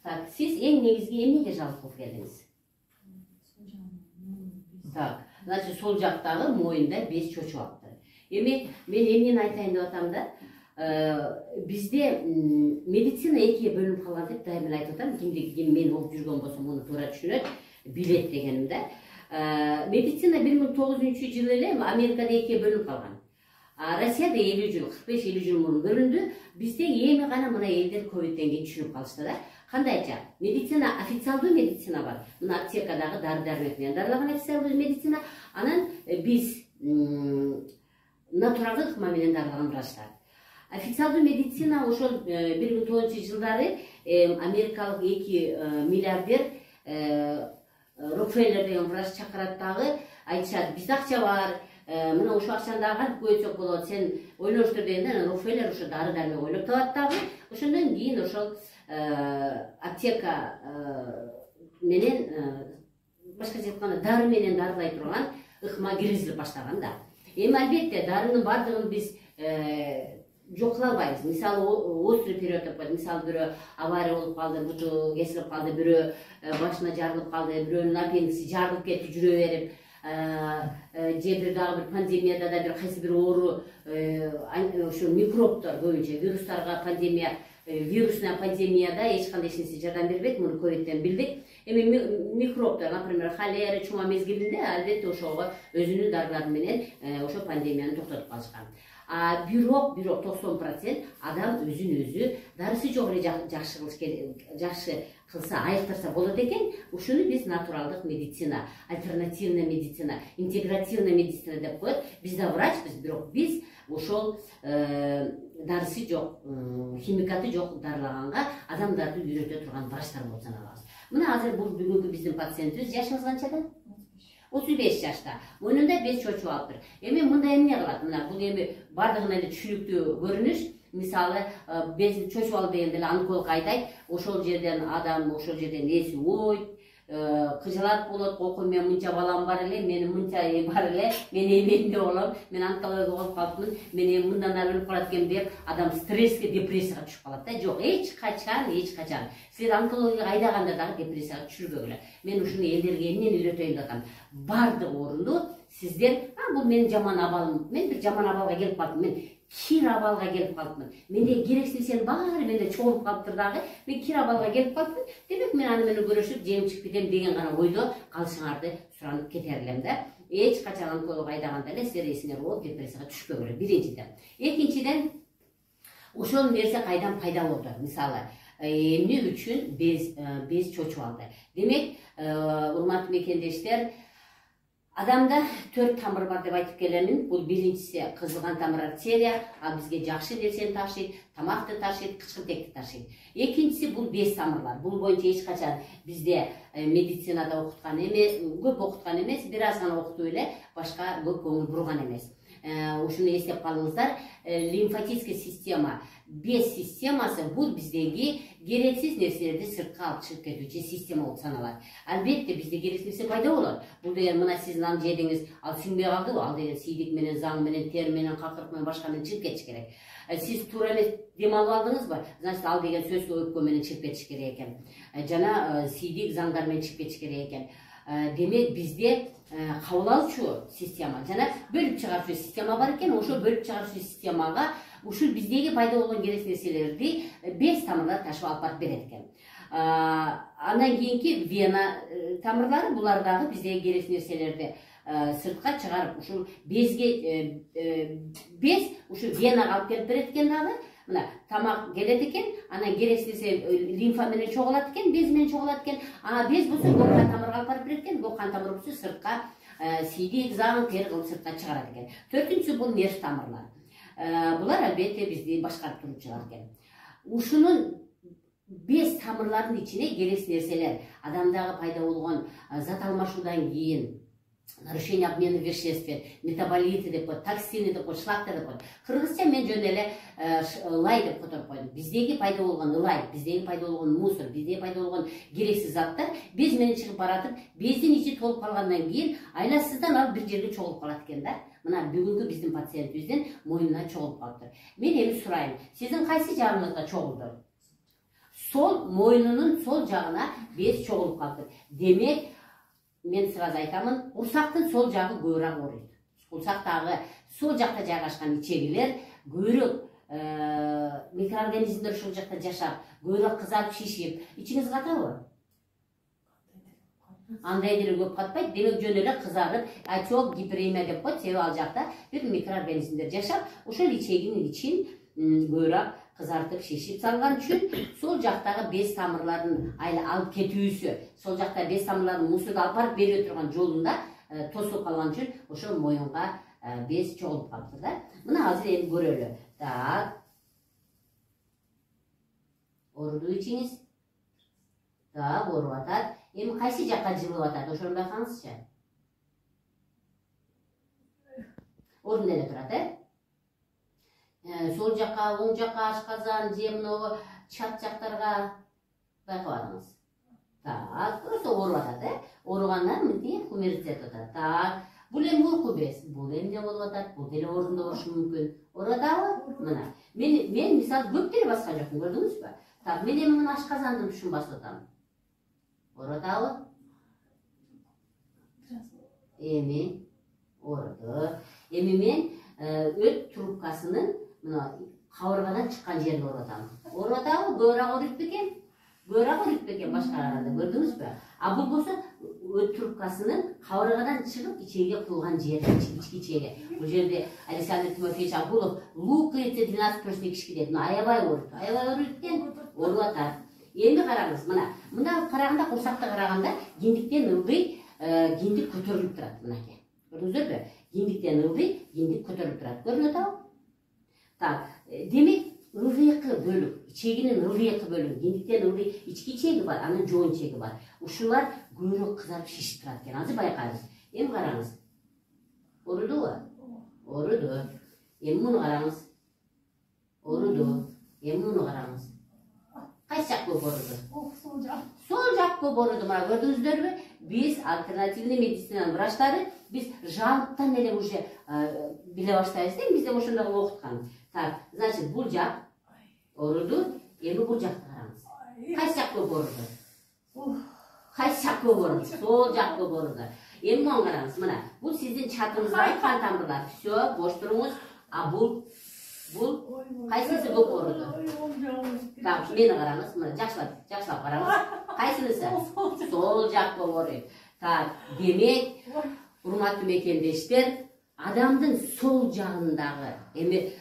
Так, сиз эң негизги эмнеге жалпы болуп келдиңиз? Так, значит, сол жактагы моюнда без чочуп алыптыр. Эми мен эмнени айтайын деп атам да, бизде медицина экиге бөлүнүп калган деп дайыма айтып атам. Ким мен окуп жүргөн болсо муну туура түшүнөт, билет дегеним да. Медицина 1900-жылы эле Америкада экиге бөлүнүп калган. Россияда 50 жыл, 45-50 жыл мурун бөлүндү. Бизде эми гана мына элдер ковидтен кийин түшүнүп калышты да. Кандайча? Медицина, официалдуу медицина бар. Мына аптекадагы дары-дармек менен дарылаган официалдуу медицина, анан биз натуралдык ыкма менен дарылаган врачтар. Официалдуу медицина ошол 1990-жылдары америкалык 2 миллиардер Рокфеллер деген врач чакырат дагы, айтышат, бизде акча бар, мына ошо акчаны дагы кантип көбөйтсөк болот, сен ойлоштур дегенде, Рокфеллер ошо дары-дармек ойлоп табат дагы. Ошондон кийин ошол аптека менен, башкача айтканда, дары менен дарылай турган ыкма киргизилип баштаган да. Эми албетте дарынын бардыгын биз жок кыла албайбыз. Мисалы, острый период деп коет. Мисалы, бирөө авария болуп калды, буту кесилип калды, бирөө башына жарылып калды, бирөөнүн аппендикси жарылып кетти жүрө берип, же бир дагы бир пандемияда да бир кайсы бир оору, ошо микробтор көбүнчө вирустарга пандемия, вирусная пандемияда эч кандай эчнеси жардам бербейт, муну ковидтен билдик. Эми микробтор, например, холера, чума мезгилинде албетте ошого өзүнүн дарылары менен ошо пандемияны токтотуп калышкан. Бирок 90% адам өзүн-өзү дарысы жок эле жакшы кылса, айыктырса болот экен. Ушуну биз натуралдык медицина, альтернативная медицина, интегративная медицина деп коет. Биз да врачбыз, бирок биз ошол дарысы жок, химикаты жок дарылаганга адамдарды үйрөтө турган врачтар болуп саналабыз. Мына азыр бул бүгүнкү биздин пациентибиз жашыңыз канчада? 35 жашта. Мойнунда без чочуп алыптыр. Эми мында эмне кылат? Мына бул эми бардыгына эле түшүнүктүү көрүнүш. Мисалы, без чочуп алып дегенде эле онколог айтайт, ошол жерден адам, ошол жерден эси ойт, кыжалат болот, окуй мен мынча балам бар эле, менин мынча бар эле, мен эмнде болом, мен онкология болуп калыптмын, мен эми мындан ары өлүп калат экенмин деп адам стресске, депрессияга түшүп калат да. Жок, эч качан. Силер онкологияга айдаганда дагы депрессияга түшүрбөгүлө. Мен ушуну элдерге эмнени үйрөтөйүн деп атам. Бардык орунду сиздер, бул менин жаман абалым, мен бир жаман абалга келип калдым, мен кир абалга келип калыпмын. Менде керексиз нерсенин баары менде чогулуп калыптыр дагы. Мен кир абалга келип калыпмын. Демек мен аны менен көрөшүп, жеңип чыгып кетем деген гана ойдо калышыңарды суранып кетер элем да. Эч качан онколог айдаганда эле силер эсиңер болуп депрессияга түшпөгүлө. Биринчиден. Экинчиден, ошол нерсе кайдан пайда болду? Мисалы, эмне үчүн без чочуп алды? Демек, урматтуу мекендештер, адамда 4 тамыр бар деп айтып келемин. Бул биринчиси кызылган тамыр артерия, ал бизге жакшы нерсени ташыйт, тамакты ташыйт, кычкылтекти ташыйт. Экинчиси бул без тамырлар. Бул боюнча эч качан бизде медицинада окуткан эмес, көп окуткан эмес, бир аз гана окутуп эле башка көп көңүл бурган эмес. Ушуну эстеп калыңыздар. Лимфатическая система, без системасы бул биздеги керексиз нерселерди сыртка алып чыгып кетүүчү система болуп саналат. Албетте бизде керексиз нерсе пайда болот. Бул деген мына сиздин аны жедиңиз, ал сиңбей калдыбы? Ал деген сийдик менен, заң менен, тер менен, какырык менен, башка менен чыгып кетиш керек. Сиз туура эмес дем алып алдыңызбы? Значит, ал деген сөзсүз өпкө менен чыгып кетиш керек экен. Жана сийдик, заңдар менен чыгып кетиш керек экен. Демек бизде кабыл алуучу система жана бөлүп чыгаруучу система бар экен. Ошо бөлүп чыгаруучу системага ушул биздеги пайда болгон керексиз нерселерди без тамырлар ташып алып барып берет экен. Андан кийинки вена тамырлары, булар дагы биздеги керексиз нерселерди сыртка чыгарып, ушул безге без ушул венага алып келип берет экен дагы. Мына тамак келет экен, анан керексиз нерсе лимфа менен чогулат экен, без менен чогулат экен. Без болсо көк кан тамырга алып барып берет экен. Көк кан тамыры болсо сыртка сийдик, заң, тер кылып сыртка чыгарат экен. Төртүнчүсү бул нерв тамырлар. Булар албетте бизди башкарып турчулар экен. Ушунун без тамырлардын ичине керексиз нерселер, адамдагы пайда болгон зат алмашуудан кийин нарушение обмена веществ, метаболиты деп коет, токсины деп коет, шлактар деп коет. Кыргызча мен жөн эле лай деп которуп койдум. Биздеги пайда болгон лай, биздеги пайда болгон мусор, биздеги пайда болгон керексиз заттар без менен чыгып баратып, бездин ичи толуп калгандан кийин айласыздан ал бир жерге чогулуп калат экен да. Мына бүгүнкү биздин пациентибиздин мойнуна чогулуп калыптыр. Мен эми сурайын, сиздин кайсы жагыңызга чогулду? Сол мойнунун сол жагына без чогулуп калыптыр. Демек, мен сразу айтамын, курсактын сол жагы көбүрөөк ооруйт. Курсактагы сол жакта жайгашкан ичегилер көбүрөөк микроорганизмдер ушул жакта жашап, көбүрөөк кызарып шишип, ичиңиз катабы? Андай деле көп катпайт. Демек жөн эле кызарып, ачок гиперемия деп коет. Себеби ал жакта бир микроорганизмдер жашап, ошол ичегинин ичин көбүрөөк кызартып шишип салган үчүн сол жактагы без тамырларын алып кетүүсү, сол жакта без тамырларын мусорго алып барып бере турган жолунда тосулуп калган үчүн ошол моюнга без чогулуп калыптыр да. Мына азыр эми көрөлү. Так. Оруду ичиңиз. Так, ооруп атат. Эми кайсы жакка жылып атат? Ошону байкаңызчы. Ордун эле турат, сол жакка, оң жакка ашказан, же мынау чат жактарга байкабадыңыз. Так, просто ооруп атат, Ооругандан мынтип умерцет атат. Так, бул эми уйку без. Бул эмне болуп атат? Бул деле ордунда болушу мүмкүн. Ооруп атабы? Мына. Мен мисалы көп деле баскан жокмун, көрдүңүзбү? Так, мен эми мына ашказандын тушун басып атам. Ооруп атабы? Эми ооруду. Эми мен өт трубкасынын мына кабыргадан чыккан жерин ооруп атам. Ооруп атабы? Көбүрөөк ооруйт бекен? Көбүрөөк ооруйт бекен башка караганда, көрдүңүзбү? А бул болсо өт трубкасынын кабыргадан чыгып ичеге кулган жери, ички ичеге. Бул жерде Александр Тимофеевич Акулов луковица 12% кишки дейт. Аябай ооруйт. Аябай ооруйт экен, ооруп атат. Эми караңыз, мына караганда, курсакта караганда киндиктен ылдый, киндик көтөрүлүп турат, мынакей. Көрдүңүздөрбү? Киндиктен ылдый, киндик көтөрүлүп турат. Көрүнүп атабы? Так, демек ылдыйкы бөлүк, ичегинин ылдыйкы бөлүгү, киндиктен ылдый ички ичеги бар, анын жоон ичеги бар. Ушулар көбүрөөк кызарып шишип турат экен. Азыр байкаңыз. Эми караңыз. Оорудубу? Ооруду. Эми муну караңыз. Ооруду. Эми муну караңыз. Кайсы жак көп ооруду? Сол жак. Сол жак көп ооруду. Мына көрдүңүздөрбү? Биз альтернативный медицинанын врачтары, биз жалыптан эле уже биле баштайбыз да, бизде ошондой окуткан. Так, значит, бул жак ооруду. Эми бул жакты караңыз. Кайсы жак көп ооруду? Кайсы жак көп ооруду? Сол жак көп ооруду. Эми муну караңыз. Мына бул сиздин чатыңыздагы кан тамырлар. Всё, бош туруңуз. А бул кайсысы көп ооруду? Так, мени караңыз. Мына жакшылап караңыз. Кайсынысы? Сол жак көп ооруйт. Так, демек, урматтуу мекендештер, адамдын сол жагындагы эми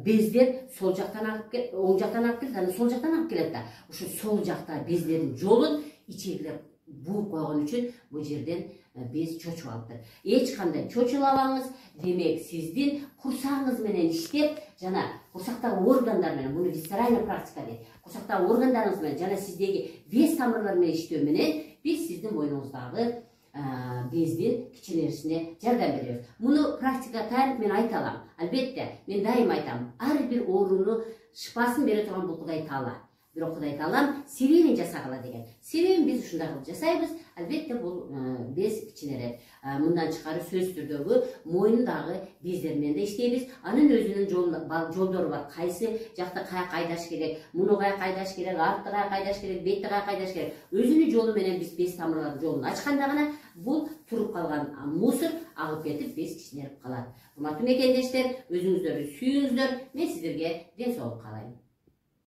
бездер сол жактан агып келет, оң жактан агып келет, анан сол жактан агып келет да. Ушу сол жакта бездердин жолун ичегилер бууп койгон үчүн бул жерден без чочуп алыптыр. Эч кандай чочулабаңыз. Демек, сиздин курсагыңыз менен иштеп, жана курсактагы органдар менен, муну висцеральный практика дейт. Курсактагы органдарыңыз менен жана сиздеги без тамырлар менен иштөө менен биз сиздин мойнуңуздагы бездин кичинеришине жардам беребиз. Муну практика тайынып мен айта алам. Албетте, мен дайым айтам, ар бир ооруну шыпасын бере турган бул Кудай Таала. Бирок Кудай Таалам себебин жасагыла деген. Себебин биз ушундай кылып жасайбыз. Албетте бул без кичинерет. Мындан тышкары сөз түрдөгү мойнундагы бездер менен да иштейбиз. Анын өзүнүн жолдору бар. Кайсы жакта каяка айдаш керек, муну каяка айдаш керек, артты каяка айдаш керек, бетти каяка айдаш керек. Өзүнүн жолу менен биз без тамырлардын жолун ачканда гана бул туруп калган мусор агып кетип без кичинерип калат. Урматтуу мекендештер, өзүңүздөрдү сүйүңүздөр. Мен сиздерге ден соолук каалайм.